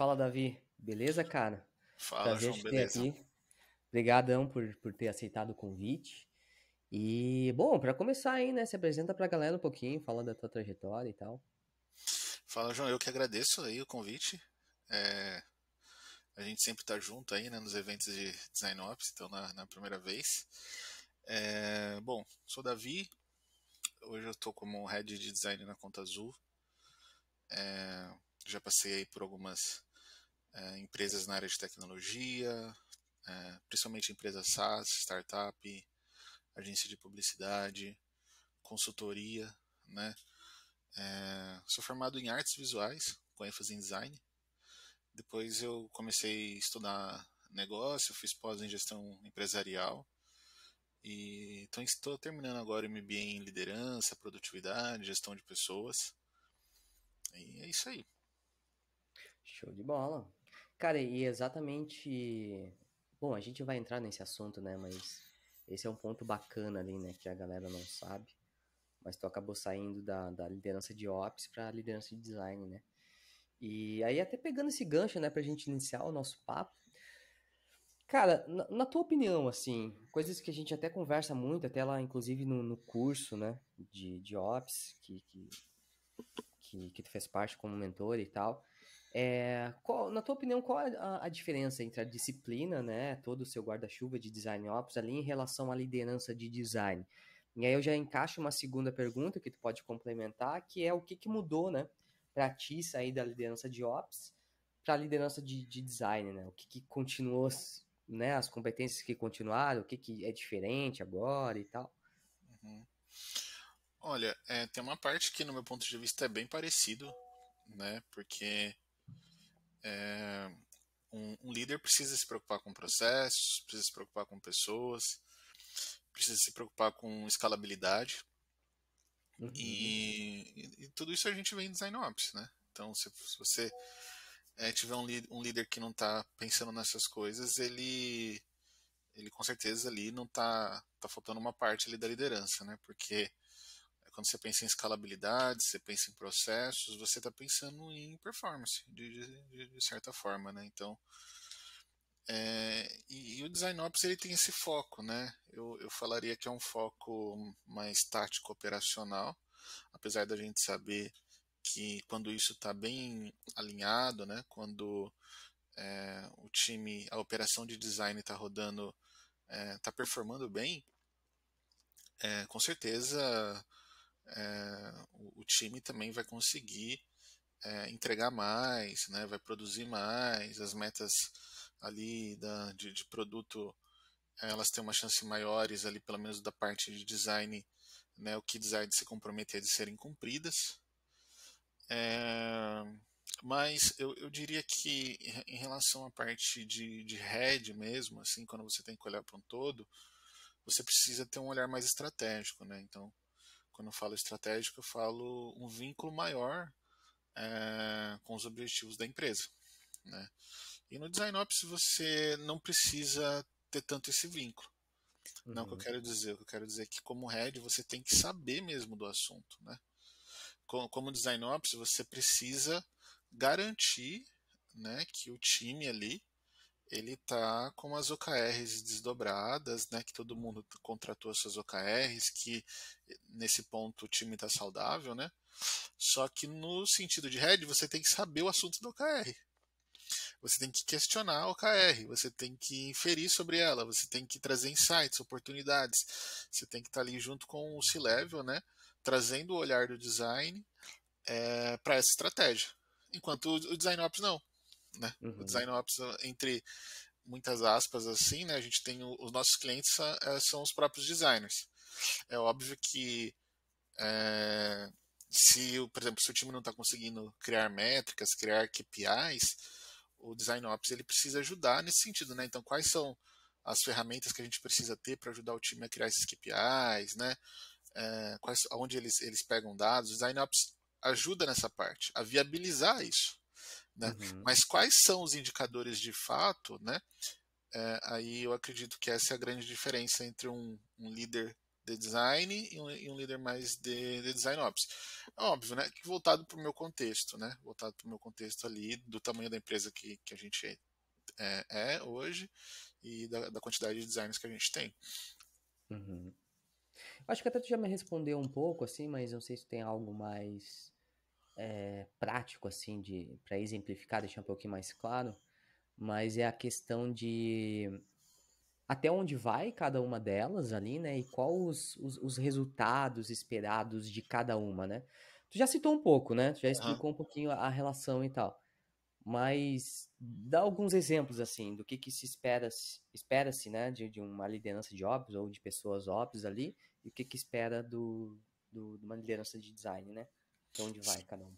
Fala, Davi. Beleza, cara? Fala, Prazer João, te ter beleza? aqui. Obrigadão por ter aceitado o convite. E, bom, para começar aí, né? Se apresenta pra galera um pouquinho, fala da tua trajetória e tal. Fala, João, eu que agradeço aí o convite. É, a gente sempre tá junto aí, né, nos eventos de Design Ops, então na primeira vez. Bom, sou Davi, hoje eu tô como Head de Design na Conta Azul. Já passei aí por algumas empresas na área de tecnologia, principalmente empresas SaaS, startup, agência de publicidade, consultoria, né? Sou formado em artes visuais, com ênfase em design. Depois eu comecei a estudar negócio, fiz pós em gestão empresarial e então estou terminando agora o MBA em liderança, produtividade, gestão de pessoas. E é isso aí. Show de bola. Cara, e exatamente. Bom, a gente vai entrar nesse assunto, né? Mas esse é um ponto bacana ali, né? Que a galera não sabe. Mas tu acabou saindo da liderança de Ops pra liderança de design, né? E aí, até pegando esse gancho, né, pra gente iniciar o nosso papo. Cara, na tua opinião, assim, coisas que a gente até conversa muito, até lá, inclusive, no curso, né, de Ops, que tu fez parte como mentor e tal, na tua opinião, qual é a diferença entre a disciplina, né, todo o seu guarda-chuva de Design Ops ali em relação à liderança de design? E aí eu já encaixo uma segunda pergunta que tu pode complementar, que é o que mudou, né, pra ti sair da liderança de Ops para a liderança de design, né? O que continuou, né? As competências que continuaram, o que é diferente agora e tal. Uhum. Olha, tem uma parte que no meu ponto de vista é bem parecido, né? Porque um líder precisa se preocupar com processos, precisa se preocupar com pessoas, precisa se preocupar com escalabilidade Uhum, e tudo isso a gente vê em Design Ops, né? Então, se você tiver um líder que não está pensando nessas coisas, ele com certeza ali não tá faltando uma parte ali da liderança, né? Porque quando você pensa em escalabilidade, você pensa em processos, você está pensando em performance, de certa forma, né? Então, e o Design Ops ele tem esse foco, né? Eu falaria que é um foco mais tático operacional, apesar da gente saber que quando isso está bem alinhado, né? Quando o time, a operação de design está rodando, está performando bem, com certeza o time também vai conseguir entregar mais, né, vai produzir mais, as metas ali de produto elas têm uma chance maiores ali, pelo menos da parte de design, né, o que design se comprometer de serem cumpridas. É, mas eu diria que em relação à parte de head mesmo, assim, quando você tem que olhar para um todo, você precisa ter um olhar mais estratégico, né? Então, quando eu falo estratégico, eu falo um vínculo maior com os objetivos da empresa, né? E no Design Ops você não precisa ter tanto esse vínculo. Não é o que eu uhum, quero dizer. O que eu quero dizer é que como head você tem que saber mesmo do assunto, né? Como Design Ops você precisa garantir, né, que o time ali ele tá com as OKRs desdobradas, né, que todo mundo contratou suas OKRs, que nesse ponto o time está saudável, né? Só que no sentido de head, você tem que saber o assunto do OKR. Você tem que questionar a OKR, você tem que inferir sobre ela, você tem que trazer insights, oportunidades. Você tem que estar ali junto com o C-Level, né? Trazendo o olhar do design para essa estratégia. Enquanto o Design Ops não. Né? O uhum. Design Ops, entre muitas aspas assim, né? A gente tem os nossos clientes são os próprios designers. É óbvio que se, por exemplo, se o time não está conseguindo criar métricas, criar KPIs, o Design Ops ele precisa ajudar nesse sentido, né? Então, quais são as ferramentas que a gente precisa ter para ajudar o time a criar esses KPIs, né? Onde eles pegam dados, o Design Ops ajuda nessa parte, a viabilizar isso, né? Uhum. Mas quais são os indicadores de fato, né? Aí eu acredito que essa é a grande diferença entre um líder de design e um líder mais de design ops. Óbvio, né? Que voltado para o meu contexto, né? Voltado para o meu contexto ali, do tamanho da empresa que a gente hoje e da quantidade de designers que a gente tem. Uhum. Acho que até tu já me respondeu um pouco, assim, mas não sei se tem algo mais prático, assim, para exemplificar, deixar um pouquinho mais claro. Mas é a questão de até onde vai cada uma delas ali, né? E qual os resultados esperados de cada uma, né? Tu já citou um pouco, né? Tu já Uhum. explicou um pouquinho a relação e tal. Mas dá alguns exemplos, assim, do que se espera-se, né? De uma liderança de ops ou de pessoas ops ali. E o que espera de uma liderança de design, né? Até onde vai cada um.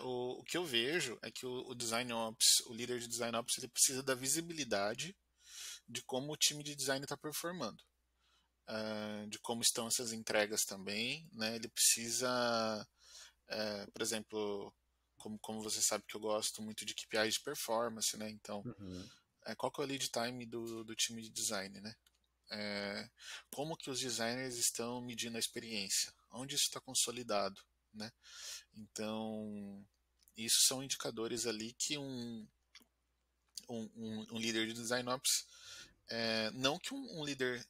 O que eu vejo é que o Design Ops, o líder de Design Ops, ele precisa da visibilidade de como o time de design está performando, de como estão essas entregas também, né? Ele precisa, por exemplo, como você sabe que eu gosto muito de KPIs de performance, né? Então, Uhum, qual que é o lead time do time de design, né? Como que os designers estão medindo a experiência? Onde isso está consolidado, né? Então, isso são indicadores ali que um líder de design ops, não que um líder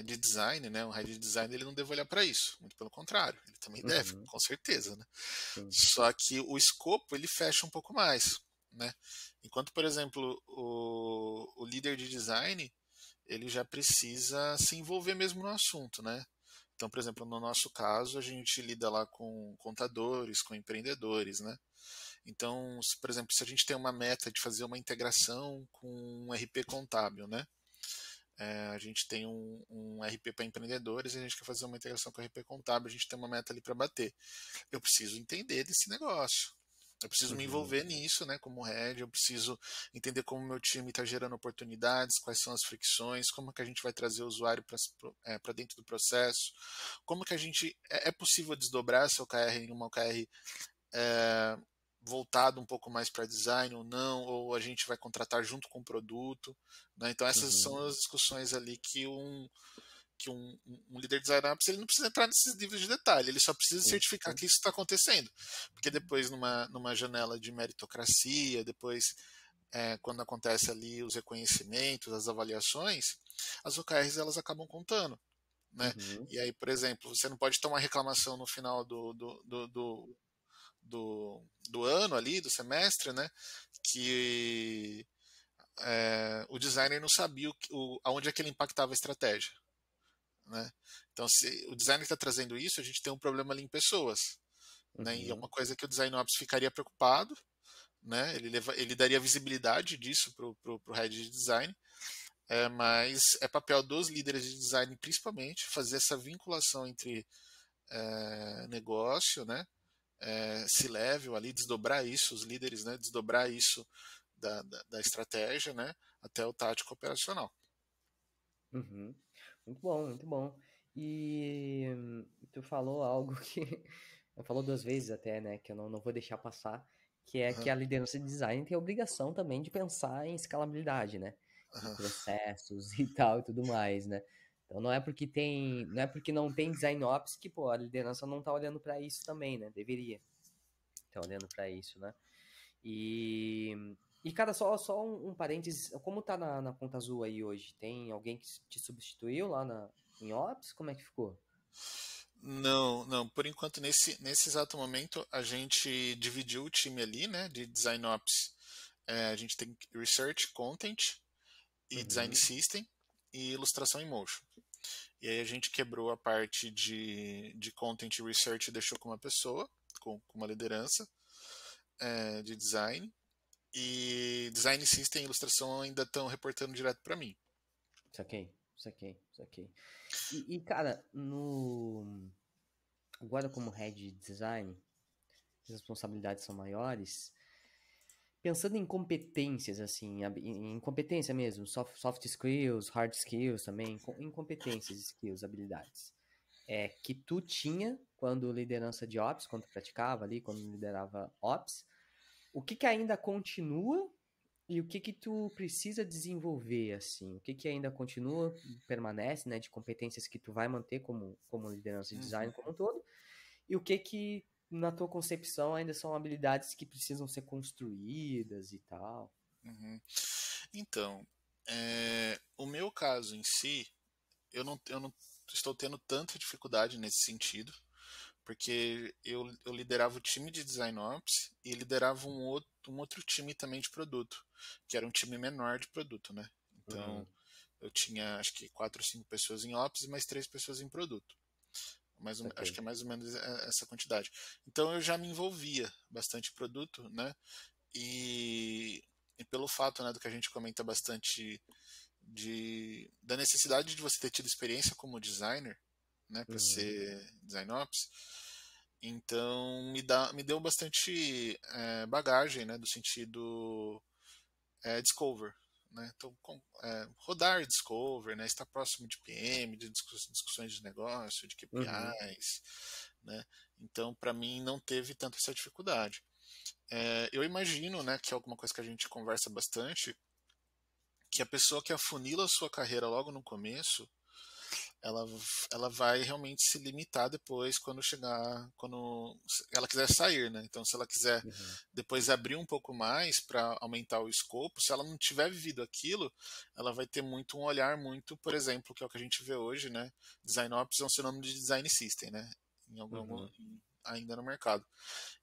de design, né, um head de design, ele não deve olhar para isso, muito pelo contrário, ele também deve, uhum, com certeza, né? sim. Só que o escopo ele fecha um pouco mais, né? Enquanto, por exemplo, o líder de design ele já precisa se envolver mesmo no assunto, né? Então, por exemplo, no nosso caso, a gente lida lá com contadores, com empreendedores, né? Então, por exemplo, se a gente tem uma meta de fazer uma integração com um RP contábil, né? A gente tem um RP para empreendedores e a gente quer fazer uma integração com o RP contábil, a gente tem uma meta ali para bater. Eu preciso entender desse negócio. Eu preciso me Uhum, envolver nisso, né, como head, eu preciso entender como meu time está gerando oportunidades, quais são as fricções, como que a gente vai trazer o usuário para dentro do processo, como que a gente é possível desdobrar essa OKR em uma OKR é, voltado um pouco mais para design ou não, ou a gente vai contratar junto com o produto, né? Então essas uhum, são as discussões ali que um líder de design ops ele não precisa entrar nesses níveis de detalhe, ele só precisa sim, certificar sim. que isso está acontecendo, porque depois numa janela de meritocracia, depois quando acontece ali os reconhecimentos, as avaliações, as OKRs elas acabam contando, né? Uhum, E aí, por exemplo, você não pode ter uma reclamação no final do ano ali, do semestre, né? Que o designer não sabia aonde é que ele impactava a estratégia, né? Então, se o designer está trazendo isso, a gente tem um problema ali em pessoas, né? E é uhum, uma coisa que o design ops ficaria preocupado, né? Ele daria visibilidade disso pro head de design, mas é papel dos líderes de design, principalmente, fazer essa vinculação entre negócio, né? C-level ali, desdobrar isso, os líderes, né? Desdobrar isso da estratégia, né? Até o tático operacional. uhum. Muito bom, muito bom. E tu falou algo que falou duas vezes até, né? Que eu não vou deixar passar, que é que Uhum, a liderança de design tem a obrigação também de pensar em escalabilidade, né? Em uhum, processos e tal e tudo mais, né? Então não é porque não tem design ops que, pô, a liderança não tá olhando para isso também, né? Deveria estar olhando para isso, né? E, cara, só um parênteses, como tá na conta azul aí hoje? Tem alguém que te substituiu lá em Ops? Como é que ficou? Não, não. Por enquanto, nesse exato momento, a gente dividiu o time ali, né, de Design Ops. A gente tem Research, Content e Design Uhum, System e Ilustração em Motion. E aí a gente quebrou a parte de Content e Research e deixou com uma pessoa, com uma liderança de design. E Design System e Ilustração ainda estão reportando direto para mim. saquei, saquei, saquei. Cara, agora como head de design, as responsabilidades são maiores. Pensando em competências, assim, em competência mesmo, soft skills, hard skills também, em competências, skills, habilidades. Que tu tinha quando liderança de ops, quando tu praticava ali, quando liderava ops, o que ainda continua E o que que tu precisa desenvolver, assim? O que que ainda continua, permanece, né, de competências que tu vai manter como liderança de design Uhum, como um todo? E o que na tua concepção, ainda são habilidades que precisam ser construídas e tal? uhum. Então, o meu caso em si, eu não estou tendo tanta dificuldade nesse sentido, porque eu liderava o time de Design Ops e liderava um outro time também de produto, que era um time menor de produto, né? Então, Uhum, eu tinha acho que 4 ou 5 pessoas em Ops e mais 3 pessoas em produto. Acho que saquei. é mais ou menos essa quantidade. Então eu já me envolvia bastante em produto, né? E, e pelo fato, né, do que a gente comenta bastante da necessidade de você ter tido experiência como designer, né, para Uhum, ser design ops, então me deu bastante bagagem, né, do sentido discover, né, então rodar discover, né, estar próximo de PM, de discussões de negócio, de uhum, KPIs, né, então para mim não teve tanta essa dificuldade. Eu imagino, né, que é alguma coisa que a gente conversa bastante, que a pessoa que afunila a sua carreira logo no começo, ela, ela vai realmente se limitar depois quando ela quiser sair, né? Então, se ela quiser uhum, depois abrir um pouco mais para aumentar o escopo, se ela não tiver vivido aquilo, ela vai ter muito um olhar muito, por exemplo, que é o que a gente vê hoje, né? Design Ops é um sinônimo de Design System, né? uhum, Ainda no mercado.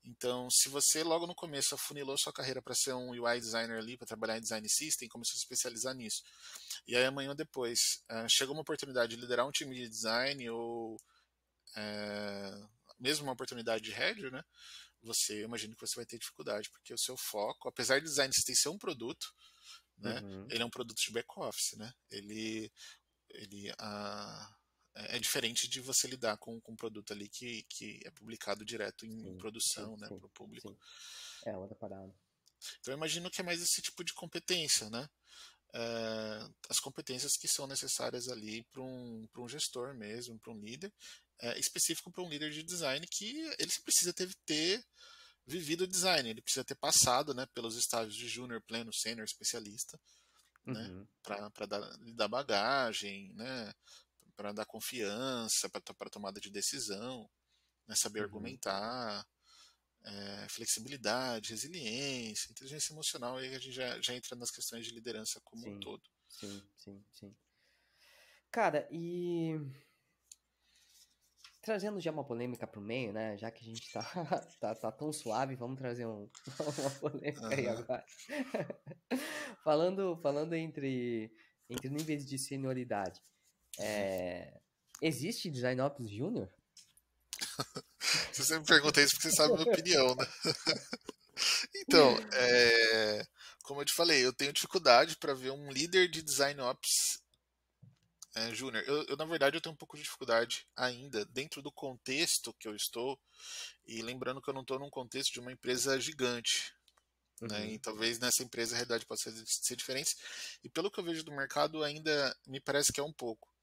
Então, se você logo no começo afunilou sua carreira para ser um UI designer ali, para trabalhar em design system, começou a se especializar nisso. E aí amanhã depois chega uma oportunidade de liderar um time de design ou mesmo uma oportunidade de head, né? Eu imagino que você vai ter dificuldade, porque o seu foco, apesar de design system ser um produto, né? uhum. Ele é um produto de back-office, né? Ele é diferente de você lidar com um produto ali que é publicado direto em Sim, sim, produção, né, sim, para o público. sim. É outra parada. Então eu imagino que é mais esse tipo de competência, né? As competências que são necessárias ali para um gestor mesmo, para um líder, específico para um líder de design que ele precisa ter vivido o design, ele precisa ter passado, né, pelos estágios de júnior, pleno, sênior, especialista, né, Uhum, para lhe dar bagagem, né, para dar confiança, para tomada de decisão, né, saber uhum. argumentar, flexibilidade, resiliência, inteligência emocional, aí a gente já entra nas questões de liderança como um Sim, todo. sim, sim, sim. Cara, e trazendo já uma polêmica pro meio, né? Já que a gente tá, tá tão suave, vamos trazer uma polêmica aí Aham. agora. Falando entre níveis de senioridade. Existe Design Ops Júnior? Se você me pergunta isso, porque você sabe a minha opinião, né? Então, como eu te falei, eu tenho dificuldade para ver um líder de design ops júnior. Na verdade, eu tenho um pouco de dificuldade ainda dentro do contexto que eu estou, e lembrando que eu não estou num contexto de uma empresa gigante, né? E Uhum, talvez nessa empresa a realidade possa ser diferente. E pelo que eu vejo do mercado, ainda me parece que é um pouco.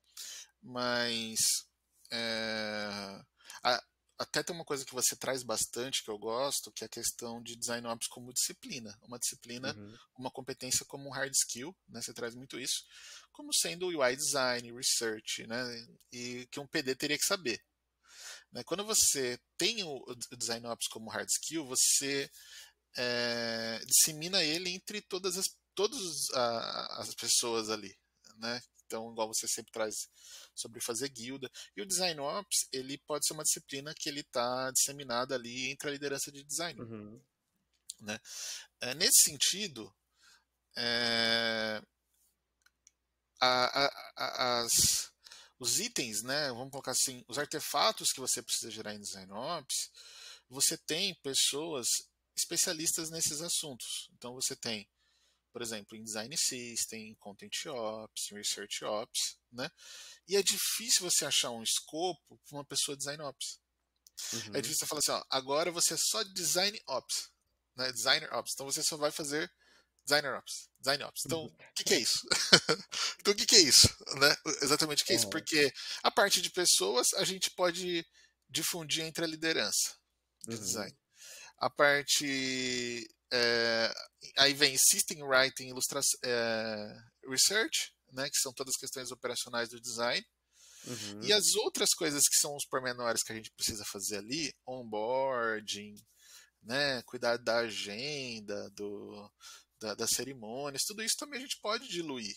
Mas é, a- até tem uma coisa que você traz bastante que eu gosto, que é a questão de design ops como disciplina. Uma disciplina, uhum, uma competência como um hard skill, né? Você traz muito isso, como sendo o UI design, research, né? E que um PD teria que saber. Né? Quando você tem o design ops como hard skill, você dissemina ele entre todas as pessoas ali, né? Então, igual você sempre traz sobre fazer guilda. E o Design Ops, ele pode ser uma disciplina que ele está disseminada ali entre a liderança de design, uhum, né? Nesse sentido, é, a- os itens, né? Vamos colocar assim, os artefatos que você precisa gerar em Design Ops, você tem pessoas especialistas nesses assuntos. Então, você tem por exemplo, em Design System, Content Ops, Research Ops, né? E é difícil você achar um escopo para uma pessoa Design Ops. É uhum, difícil você falar assim, ó, agora você é só Design Ops, né? Designer Ops. Então você só vai fazer Designer Ops, Design Ops. Então, o uhum. que é isso? Então, o que é isso? Né? Exatamente o que é isso? Aham, Porque a parte de pessoas a gente pode difundir entre a liderança de uhum, design. A parte. Aí vem System Writing, Research, né, que são todas as questões operacionais do design. E Uhum. as outras coisas que são os pormenores que a gente precisa fazer ali, onboarding, né, cuidar da agenda, das cerimônias, tudo isso também a gente pode diluir,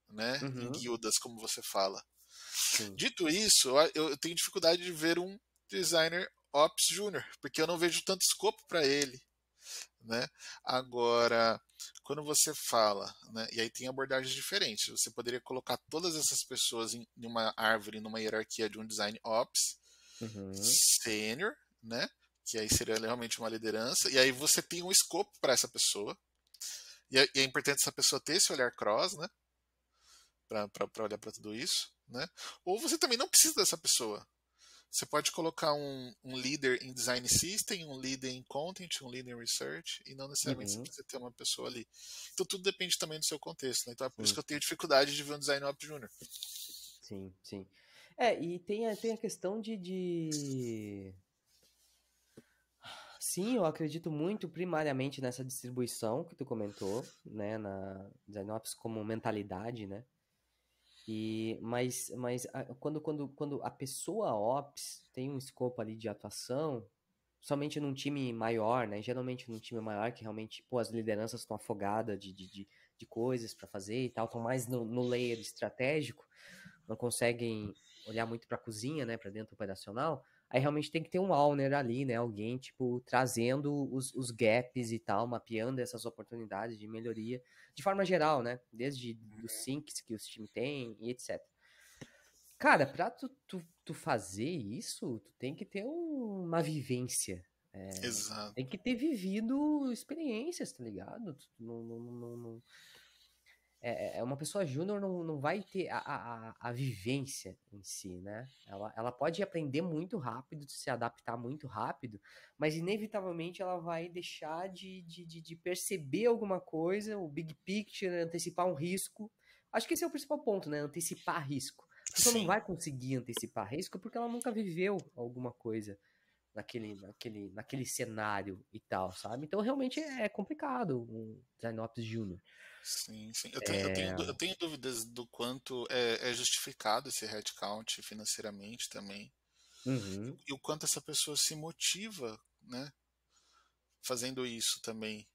né, em Uhum. guildas, como você fala. Sim. Dito isso, eu tenho dificuldade de ver um designer Ops Júnior, porque eu não vejo tanto escopo para ele, né? Agora, quando você fala, né, e aí tem abordagens diferentes, você poderia colocar todas essas pessoas em uma árvore, numa hierarquia de um design ops Uhum. sênior, né? Que aí seria realmente uma liderança, e aí você tem um escopo para essa pessoa, e é importante essa pessoa ter esse olhar cross, né? Para olhar para tudo isso, né? Ou você também não precisa dessa pessoa. Você pode colocar um líder em design system, um líder em content, um líder em research, e não necessariamente você Uhum. precisa ter uma pessoa ali. Então tudo depende também do seu contexto, né? Então é por isso Sim. que eu tenho dificuldade de ver um design ops júnior. Sim, sim. É, e tem a questão Sim, eu acredito muito primariamente nessa distribuição que tu comentou, né, na Design Ops como mentalidade, né? Quando a pessoa Ops tem um escopo ali de atuação, somente num time maior, né? Geralmente num time maior que realmente, pô, as lideranças estão afogadas de coisas para fazer e tal, estão mais no layer estratégico, não conseguem olhar muito para a cozinha, né, para dentro operacional. Aí realmente tem que ter um owner ali, né, alguém tipo trazendo os gaps e tal, mapeando essas oportunidades de melhoria de forma geral, né, desde dos sinks que os times têm e etc. Cara, pra tu fazer isso, tu tem que ter uma vivência. Exato. Tem que ter vivido experiências, tá ligado? Tu é uma pessoa júnior não vai ter a vivência em si, né? Ela pode aprender muito rápido, se adaptar muito rápido, mas inevitavelmente ela vai deixar de perceber alguma coisa, o big picture, antecipar um risco. Acho que esse é o principal ponto, né? Antecipar risco. A pessoa não Sim, vai conseguir antecipar risco porque ela nunca viveu alguma coisa naquele cenário e tal, sabe? Então realmente é complicado um design ops júnior. sim, sim. É. Eu tenho dúvidas do quanto é justificado esse headcount financeiramente também. Uhum. E o quanto essa pessoa se motiva, né, fazendo isso também.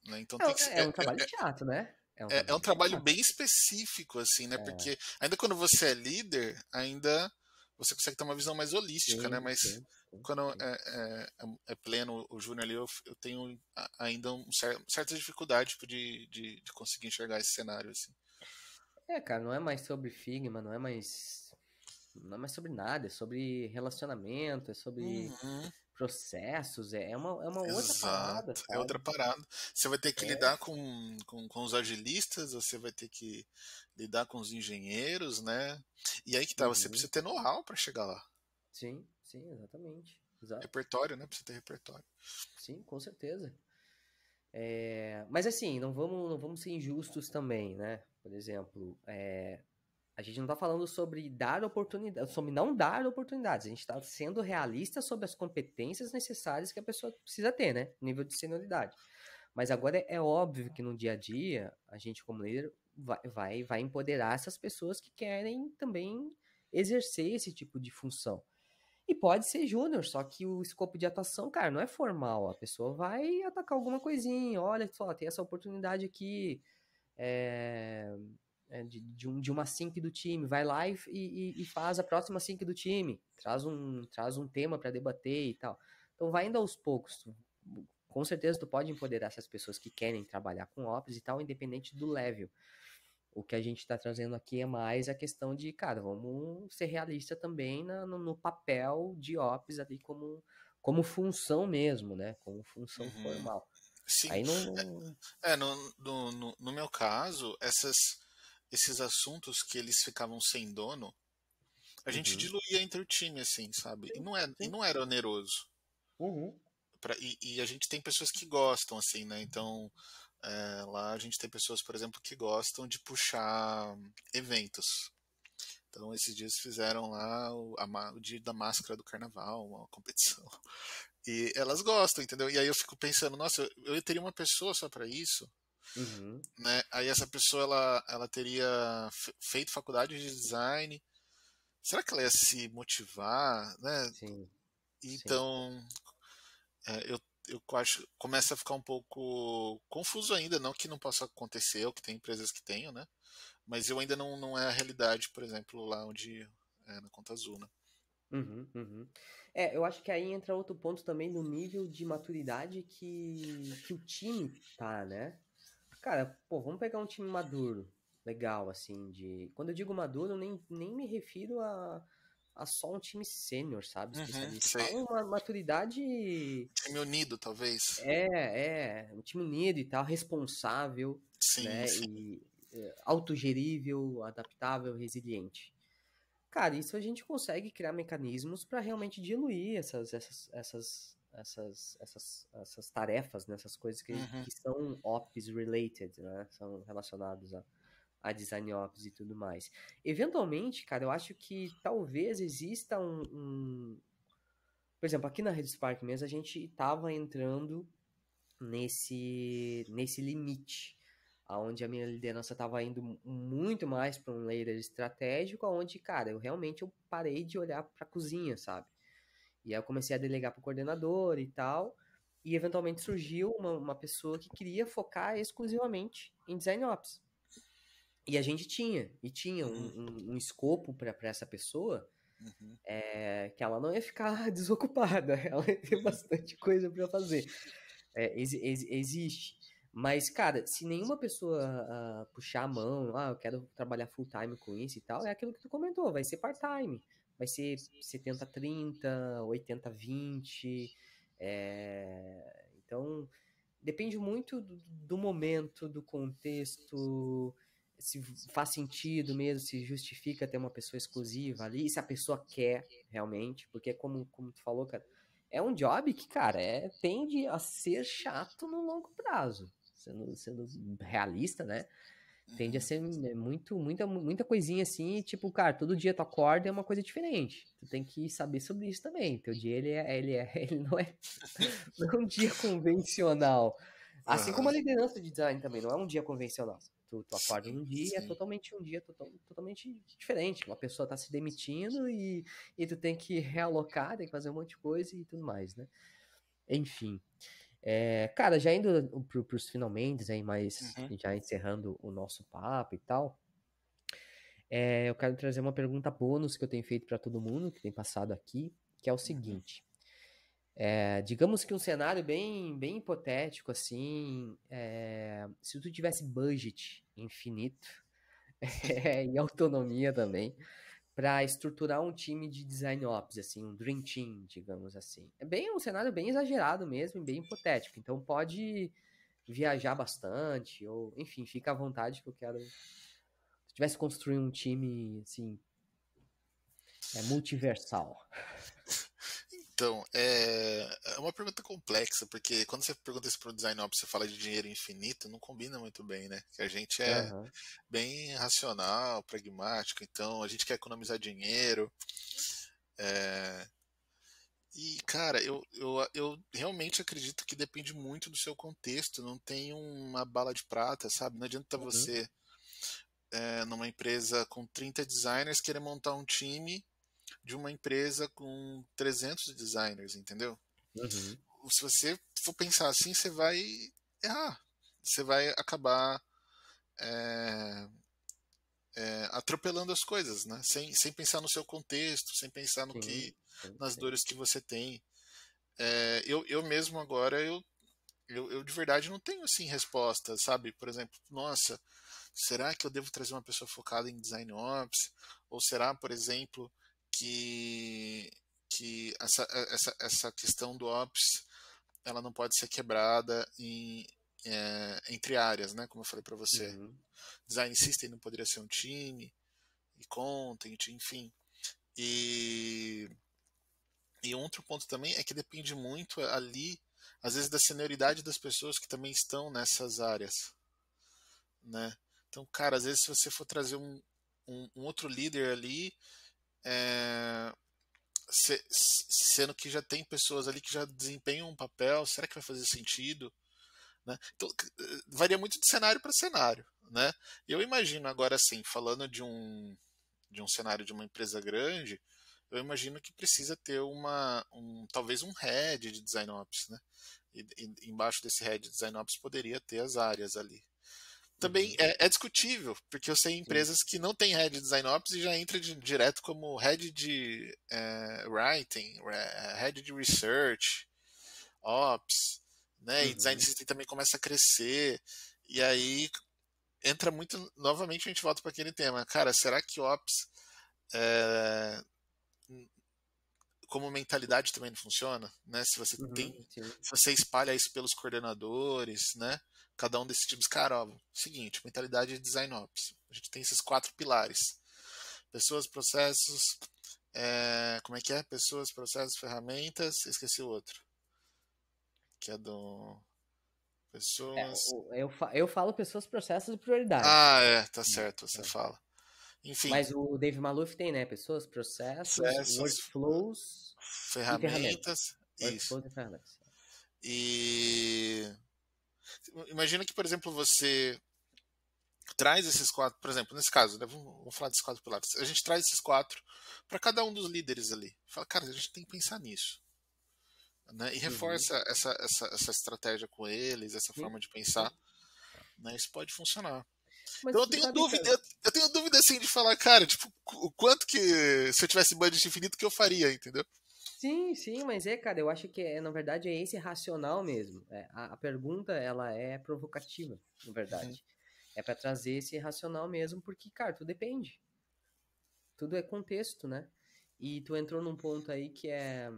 Né? Então tem que ser, É um trabalho chato, né? É um é um trabalho trabalho chato. bem específico, assim, né? É, Porque ainda quando você é líder, ainda você consegue ter uma visão mais holística, né? sim, Mas sim, sim, quando sim. é pleno o júnior ali, eu tenho ainda certa dificuldade tipo, de conseguir enxergar esse cenário, assim. É, cara, não é mais sobre Figma, não é mais sobre nada, é sobre relacionamento, é sobre Uhum, processos, é uma outra parada, exato, é outra sabe? parada. Você vai ter que É, lidar com os agilistas, você vai ter que lidar com os engenheiros, né? E aí que tá, você uhum. precisa ter know-how para chegar lá. Sim, sim, exatamente. Exato. Repertório, né? Precisa ter repertório. Sim, com certeza. Mas assim, não vamos ser injustos também, né? Por exemplo, a gente não está falando sobre dar oportunidade, sobre não dar oportunidades. A gente está sendo realista sobre as competências necessárias que a pessoa precisa ter, né? Nível de senioridade. Mas agora é óbvio que no dia a dia, a gente, como líder, vai empoderar essas pessoas que querem também exercer esse tipo de função. E pode ser júnior, só que o escopo de atuação, cara, não é formal. A pessoa vai atacar alguma coisinha. Olha só, tem essa oportunidade aqui. É, de uma sync do time, vai lá e faz a próxima sync do time, traz um tema para debater e tal. Então vai indo aos poucos. Com certeza tu pode empoderar essas pessoas que querem trabalhar com ops e tal, independente do level. O que a gente está trazendo aqui é mais a questão de, cara, vamos ser realista também no papel de ops ali como função mesmo, né? Como função Uhum. formal. Sim. Aí não. No meu caso, esses assuntos que eles ficavam sem dono, a gente Uhum. diluía entre o time, assim, sabe? Sim, E sim. não era oneroso. Uhum. E a gente tem pessoas que gostam, assim, né? Então, lá a gente tem pessoas, por exemplo, que gostam de puxar eventos. Então, esses dias fizeram lá o dia da máscara do carnaval, uma competição. E elas gostam, entendeu? E aí eu fico pensando, nossa, eu teria uma pessoa só para isso, Uhum. né? Aí essa pessoa ela teria feito faculdade de design. Será que ela ia se motivar, né? Sim, sim. Então, eu acho começa a ficar um pouco confuso ainda, não que não possa acontecer, ou que tem empresas que tenham, né? Mas eu ainda não é a realidade, por exemplo, lá onde na Conta Azul, né? Uhum, uhum. É, eu acho que aí entra outro ponto também do nível de maturidade que o time tá, né? Cara, pô, vamos pegar um time maduro, legal, assim, de... Quando eu digo maduro, eu nem me refiro a só um time sênior, sabe? Uhum, Especialista. sei. Fala uma maturidade... Time unido, talvez. um time unido e tal, responsável, Sim, né? sim. E autogerível, adaptável, resiliente. Cara, isso a gente consegue criar mecanismos para realmente diluir essas tarefas, né? Essas coisas Uhum, que são ops related, né? São relacionados a design ops e tudo mais. Eventualmente, cara, eu acho que talvez exista por exemplo, aqui na Rede Spark mesmo, a gente estava entrando nesse limite, aonde a minha liderança estava indo muito mais para um layer estratégico, aonde, cara, eu parei de olhar para a cozinha, sabe? E aí eu comecei a delegar para o coordenador e tal, e eventualmente surgiu uma pessoa que queria focar exclusivamente em design ops. E a gente tinha uhum, um escopo para essa pessoa, uhum, que ela não ia ficar desocupada, ela ia ter bastante coisa para fazer. Existe. Mas, cara, se nenhuma pessoa puxar a mão, eu quero trabalhar full time com isso e tal, é aquilo que tu comentou, vai ser part-time. Vai ser 70-30, 80-20. Então, depende muito do momento, do contexto, se faz sentido mesmo, se justifica ter uma pessoa exclusiva ali, se a pessoa quer realmente, porque como tu falou, cara, é um job que, cara, tende a ser chato no longo prazo. Sendo realista, né? Tende a uhum. ser muita coisinha assim, tipo, cara, todo dia tu acorda é uma coisa diferente. Tu tem que saber sobre isso também. Teu dia, ele não é um dia convencional. Assim como Aham. a liderança de design também, não é um dia convencional. Tu acorda Sim, num dia e é sim. totalmente um dia totalmente diferente. Uma pessoa tá se demitindo e tu tem que realocar, tem que fazer um monte de coisa e tudo mais, né? Enfim. Cara, já indo pros finalmente aí, mas Uhum, já encerrando o nosso papo e tal, eu quero trazer uma pergunta bônus que eu tenho feito para todo mundo que tem passado aqui, que é o uhum, seguinte. Digamos que um cenário bem hipotético, assim, se tu tivesse budget infinito e autonomia também, para estruturar um time de design ops, assim, um dream team, digamos assim. É bem um cenário bem exagerado mesmo, e bem hipotético. Então pode viajar bastante, ou enfim, fica à vontade que eu quero. Se tivesse construído um time assim, multiversal. Então, é uma pergunta complexa, porque quando você pergunta isso para o design ops, você fala de dinheiro infinito, não combina muito bem, né? Que a gente é Aham. bem racional, pragmático, então a gente quer economizar dinheiro. é, E, cara, eu realmente acredito que depende muito do seu contexto, não tem uma bala de prata, sabe? Não adianta Uhum. você, numa empresa com 30 designers, querer montar um time de uma empresa com 300 designers, entendeu? Uhum. Se você for pensar assim, você vai errar. Você vai acabar é, atropelando as coisas, né? Sem pensar no seu contexto, sem pensar no Sim, que, sim, nas sim. dores que você tem. Eu mesmo agora, eu de verdade não tenho assim resposta, sabe? Por exemplo, nossa, será que eu devo trazer uma pessoa focada em design ops? Ou será, por exemplo, que essa questão do ops ela não pode ser quebrada entre áreas, né? Como eu falei para você. Uhum. Design System não poderia ser um time, e Content, enfim. E, e outro ponto também é que depende muito ali, às vezes, da senioridade das pessoas que também estão nessas áreas, né? Então, cara, às vezes se você for trazer um outro líder ali, é, sendo que já tem pessoas ali que já desempenham um papel, será que vai fazer sentido? Né? Então, varia muito de cenário para cenário. Né? Eu imagino agora assim, falando de um cenário de uma empresa grande, eu imagino que precisa ter talvez um head de design ops, né? E embaixo desse head de design ops poderia ter as áreas ali. Também Uhum. é discutível, porque eu sei Sim. empresas que não têm head de design ops e já entra direto como head de writing, head de research, ops, né? E design Uhum. system também começa a crescer. E aí entra muito, novamente a gente volta para aquele tema. Cara, será que ops é, como mentalidade também não funciona, né? Uhum. Sim. Se você espalha isso pelos coordenadores, né? Cada um desses times, cara, ó, seguinte, mentalidade de design ops. A gente tem esses 4 pilares: pessoas, processos, como é que é? Pessoas, processos, ferramentas. Esqueci o outro, que é do pessoas. Eu falo pessoas, processos e prioridades. Ah, tá certo, você É. fala. Enfim, Mas o Dave Maluf tem, né? Pessoas, processos, processos, workflows e ferramentas. ferramentas, isso. Workflows e ferramentas. E imagina que, por exemplo, você traz esses 4, por exemplo, nesse caso, né, vamos falar desses 4 pilares. A gente traz esses 4 para cada um dos líderes ali. Fala, cara, a gente tem que pensar nisso. Né? E Uhum. reforça essa estratégia com eles, essa Sim, forma de sim. pensar. Né? Isso pode funcionar. Então Mas eu tenho sabe, dúvida, cara? eu tenho dúvida assim de falar, cara, tipo, o quanto que se eu tivesse budget infinito que eu faria, entendeu? Sim, sim, mas cara, eu acho que na verdade é esse racional mesmo. A pergunta, ela é provocativa, na Uhum. verdade. É para trazer esse racional mesmo, porque, cara, tudo depende. Tudo é contexto, né? E tu entrou num ponto aí que é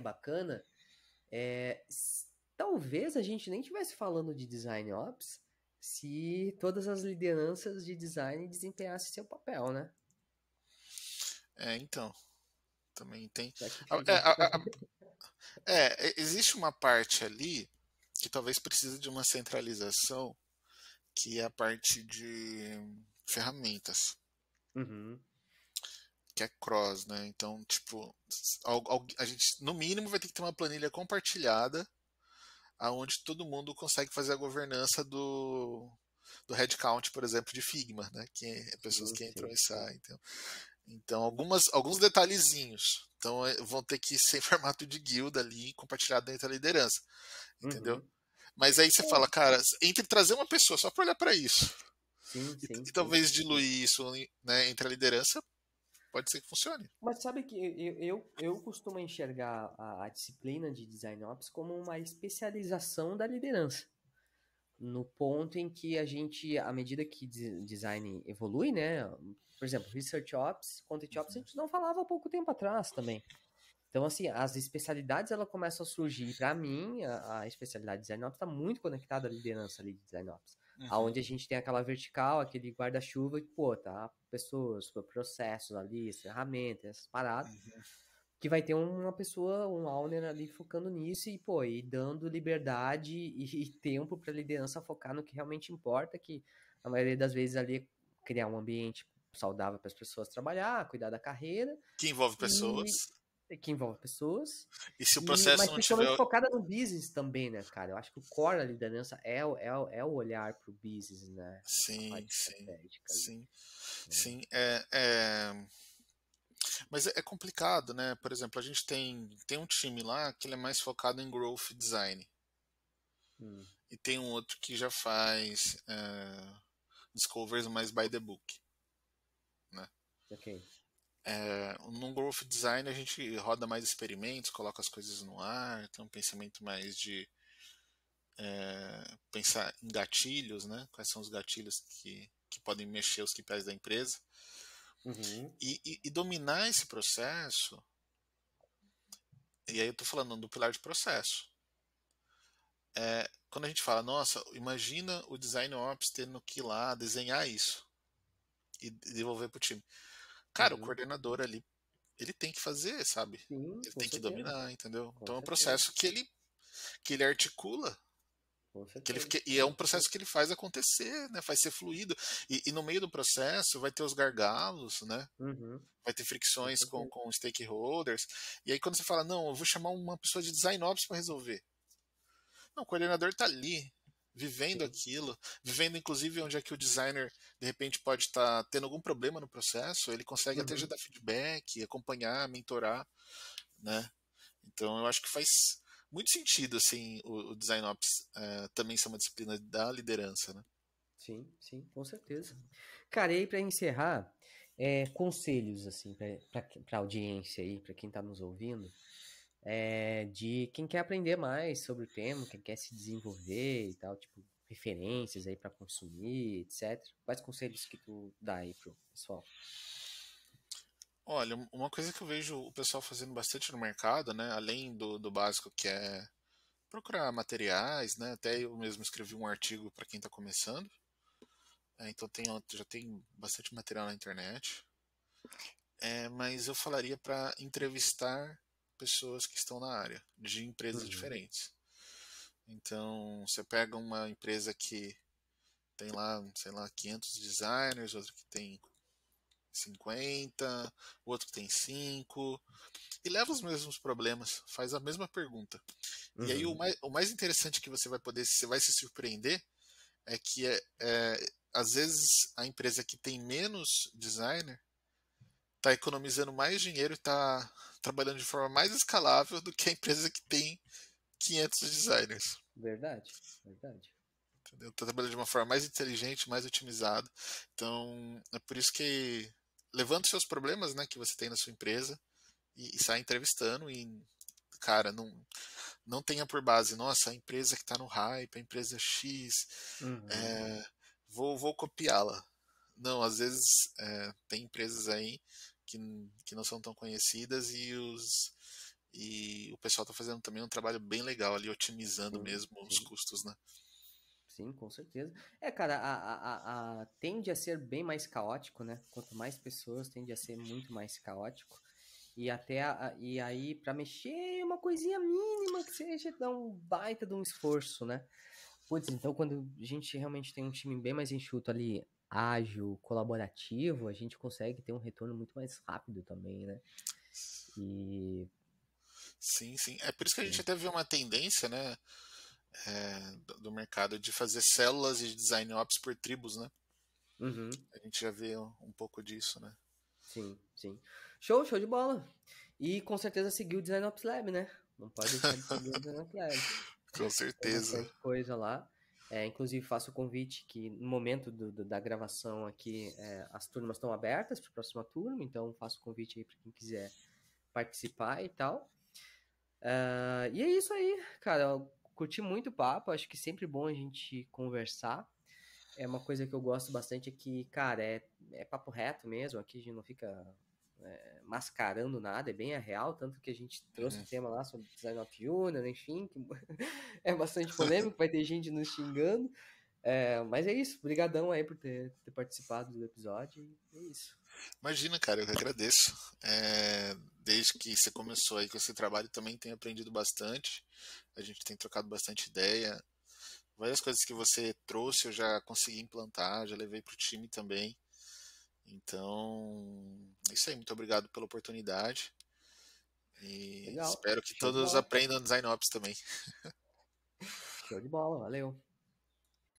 bacana. Talvez a gente nem estivesse falando de design ops se todas as lideranças de design desempenhassem seu papel, né? Então, também tem. Só que a- fica. é, a- a- existe uma parte ali que talvez precise de uma centralização, que é a parte de ferramentas, Uhum, que é cross, né? Então, tipo, a gente no mínimo vai ter que ter uma planilha compartilhada, aonde todo mundo consegue fazer a governança do headcount, por exemplo, de Figma, né? Que é pessoas sim, que entram sim. e saem. Então alguns detalhezinhos. Então vão ter que ser em formato de guilda ali, compartilhado dentro da liderança, entendeu? Uhum. Mas aí você É, fala, cara, entre trazer uma pessoa só para olhar para isso sim, sim, e sim, talvez sim. diluir isso, né, entre a liderança, pode ser que funcione. Mas sabe que eu costumo enxergar a disciplina de Design Ops como uma especialização da liderança. No ponto em que a gente, à medida que design evolui, né? Por exemplo, Research Ops, Content Ops, a gente não falava há pouco tempo atrás também. Então, assim, as especialidades ela começam a surgir. Para mim, a especialidade de Design Ops está muito conectada à liderança ali de Design Ops. Uhum, Aonde a gente tem aquela vertical, aquele guarda-chuva, que, pô, tá pessoas, processos ali, ferramentas, essas paradas, uhum. que vai ter uma pessoa, um owner ali focando nisso e, pô, e dando liberdade e tempo para a liderança focar no que realmente importa, que a maioria das vezes ali é criar um ambiente saudável para as pessoas trabalhar, cuidar da carreira Que envolve e pessoas. que envolve pessoas, E se o mas processo não principalmente tiver. focada no business também, né, cara? Eu acho que o core da liderança é o olhar pro business, né? A Sim, parte sim, estratégica ali. sim, Né? sim. Mas é complicado, né? Por exemplo, a gente tem um time lá que ele é mais focado em growth design. Hum, E tem um outro que já faz discovers mais by the book. Né? ok. No growth design a gente roda mais experimentos, coloca as coisas no ar, tem um pensamento mais de pensar em gatilhos, né? Quais são os gatilhos que podem mexer os KPIs da empresa. Uhum, E dominar esse processo, e aí eu estou falando do pilar de processo. Quando a gente fala, nossa, imagina o design ops tendo que ir lá desenhar isso e devolver para o time. Cara, o uhum. coordenador ali, ele tem que fazer, sabe? Sim, Ele com tem que certeza. dominar, entendeu? Com Então é um certeza. processo que ele articula, Com Que ele, certeza, e é com um processo certeza. que ele faz acontecer, né? Faz ser fluido. E no meio do processo vai ter os gargalos, né? Uhum, Vai ter com fricções certeza. com stakeholders. E aí quando você fala, não, eu vou chamar uma pessoa de design ops para resolver. Não, o coordenador está ali, vivendo Sim. aquilo, vivendo inclusive onde é que o designer de repente pode estar tendo algum problema no processo, ele consegue até já Uhum. dar feedback, acompanhar, mentorar, né? Então eu acho que faz muito sentido assim o design ops também ser uma disciplina da liderança, né? Sim, sim, com certeza. Cara, e aí pra encerrar, conselhos, assim, pra audiência aí, pra quem tá nos ouvindo, de quem quer aprender mais sobre o tema, quem quer se desenvolver e tal, tipo, referências aí pra consumir, etc. Quais conselhos que tu dá aí pro pessoal? Olha, uma coisa que eu vejo o pessoal fazendo bastante no mercado, né, além do básico que é procurar materiais, né, até eu mesmo escrevi um artigo para quem está começando, então já tem bastante material na internet. Mas eu falaria para entrevistar pessoas que estão na área, de empresas Uhum, diferentes. Então, você pega uma empresa que tem lá, sei lá, 500 designers, outra que tem 50, outro que tem 5, e leva os mesmos problemas, faz a mesma pergunta. E aí uhum, o mais interessante que você vai se surpreender é que às vezes a empresa que tem menos designer está economizando mais dinheiro e está trabalhando de forma mais escalável do que a empresa que tem 500 designers. verdade, verdade. Entendeu? Está trabalhando de uma forma mais inteligente, mais otimizada. Então, é por isso que levanta os seus problemas, né, que você tem na sua empresa e sai entrevistando e, cara, não tenha por base, nossa, a empresa que está no hype, a empresa X, Uhum, é, vou copiá-la. Não, às vezes tem empresas aí que, que não são tão conhecidas e o pessoal está fazendo também um trabalho bem legal ali, otimizando sim, mesmo os sim. custos, né? Sim, com certeza. Cara, tende a ser bem mais caótico, né? Quanto mais pessoas, tende a ser muito mais caótico. E até e aí, para mexer uma coisinha mínima que seja, dá um baita de um esforço, né? Putz, então quando a gente realmente tem um time bem mais enxuto ali, ágil, colaborativo, a gente consegue ter um retorno muito mais rápido também, né? E. Sim, sim. É por isso que a gente Sim. até vê uma tendência, né, do mercado de fazer células de design ops por tribos, né? Uhum. A gente já vê um pouco disso, né? Sim, sim. Show, show de bola. E com certeza seguir o Design Ops Lab, né? Não pode deixar de seguir o Design Ops Lab. Com Tem certeza. bastante coisa lá. Inclusive, faço o convite que no momento da gravação aqui, as turmas estão abertas para a próxima turma, então faço o convite aí para quem quiser participar e tal. E é isso aí, cara. Eu curti muito o papo, acho que sempre bom a gente conversar. É uma coisa que eu gosto bastante é que, cara, é papo reto mesmo, aqui a gente não fica mascarando nada, é bem a real, tanto que a gente trouxe Uhum. o tema lá sobre design of junior, enfim, que é bastante polêmico, vai ter gente nos xingando, mas é isso, brigadão aí por ter participado do episódio, e é isso. Imagina, cara, eu que agradeço. Desde que você começou aí com esse trabalho, também tenho aprendido bastante. A gente tem trocado bastante ideia. Várias coisas que você trouxe eu já consegui implantar, já levei para o time também. Então, é isso aí. Muito obrigado pela oportunidade. E Legal, espero que show de todos bola, aprendam Design Ops também. show de bola, valeu.